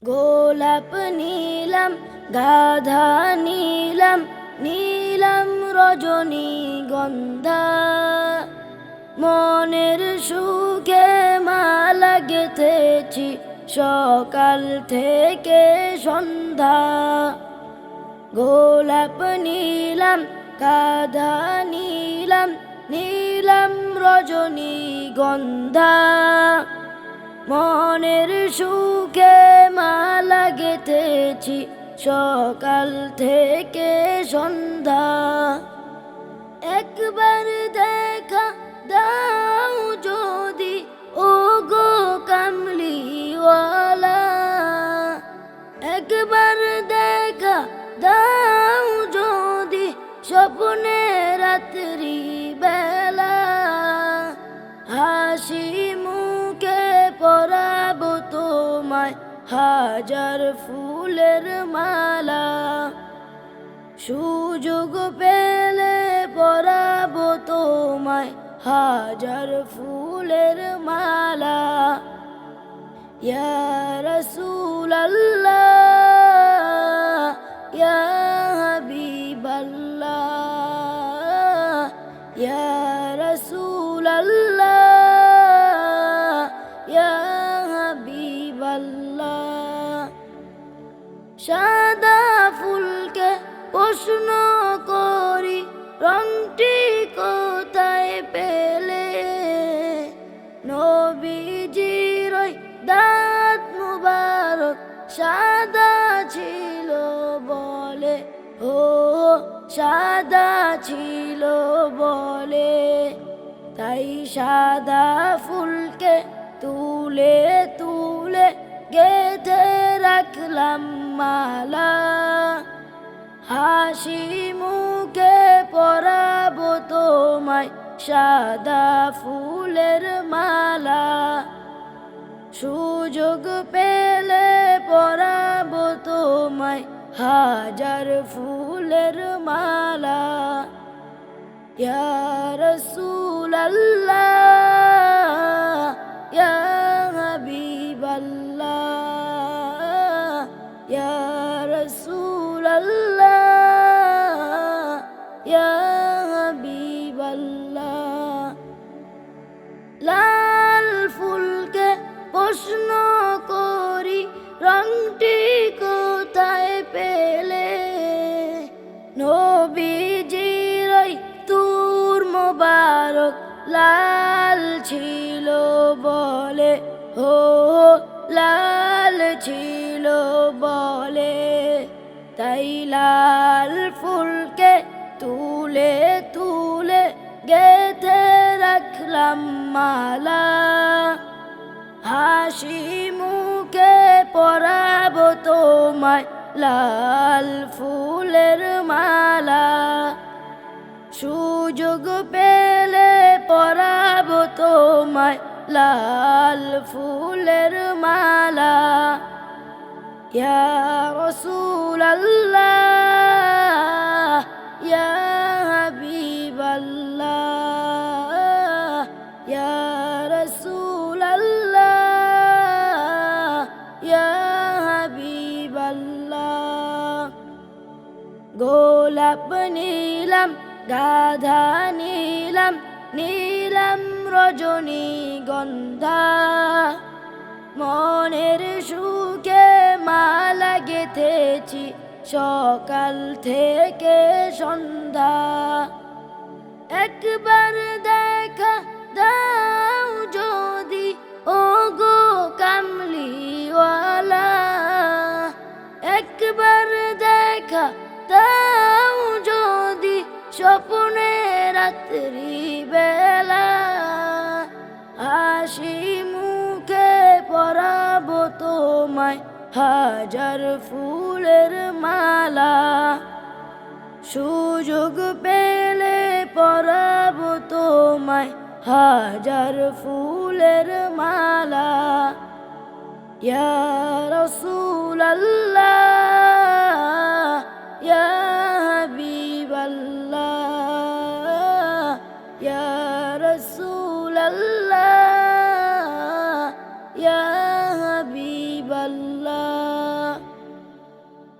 গোলাপ নীলাম গাধা নীলাম নীলাম রজনীগন্ধা মনের সুখে মালা গেঁথেছি সকাল থেকে সন্ধ্যা। গোলাপ নীলাম গাধা নীলাম নীলাম রজনীগন্ধা মনের সুখে মালা গেঁথেছি সকাল থেকে সন্ধ্যা। একবার দেখা দাও যদি ও গো কামলিওয়ালা, একবার দেখা দাও যদি স্বপ্নে রাত্রি বেলা, হাসি মুখে পরাবো তোমায় হাজার ফুলের মালা। সুযোগ পেলে পরাবো তোমায় হাজার ফুলের মালা। ইয়া রাসূলাল্লাহ ইয়া হাবিবাল্লাহ ইয়া রাসূলাল্লাহ ইয়া হাবিবাল্লাহ। সাদা ফুলকে প্রশ্ন করি রংটি কোথায় পেলে, নবীজির ওই দাঁত মুবারক সাদা ছিল বলে, ও সাদা ছিল বলে, তাই সাদা ফুলকে তুলে তুলে গেঁথে রাখলাম মালা। হাসি মুখে পরাবো তোমায় সাদা ফুলের মালা। সুযোগ পেলে পরাবো তোমায় হাজার ফুলের মালা। ইয়া রাসূলাল্লাহ ইয়া হাবিবাল্লাহ ইয়া রাসূলাল্লাহ ইয়া হাবিবাল্লাহ। লাল ফুলকে প্রশ্ন করি রংটি কোথায় পেলে, নবীজির ওই তুর মোবারক লাল ছিল বলে, ও লাল ছিল বলে, তাই লাল ফুলকে তুলে তুলে গেঁথে রাখলাম মালা। হাসি মুখে পরাবো তোমায় লাল ফুলের মালা। সুযোগ পেলে পরাবো তোমায় লাল ফুলের মালা। ইয়া রাসূলাল্লাহ ইয়া হাবিবাল্লাহ ইয়া রাসূলাল্লাহ ইয়া হাবিবাল্লাহ। গোলাপ নীলাম গাধা নীলাম নীলাম রজনীগন্ধা মনের সুখে মালা গেঁথেছি সকাল থেকে সন্ধ্যা। একবার দেখা দাও যদি ও গো কামলিওয়ালা, একবার দেখা দাও যদি স্বপ্নে রাত্রি বেলা, হাসি মুখে পরাবো তোমায় হাজার ফুলের মালা। সুযোগ পেলে পরাবো তোমায় হাজার ফুলের মালা। ইয়া রাসূলাল্লাহ ইয়া হাবিবাল্লাহ ইয়া রাসূলাল্লাহ ইয়া হাবিবাল্লাহ।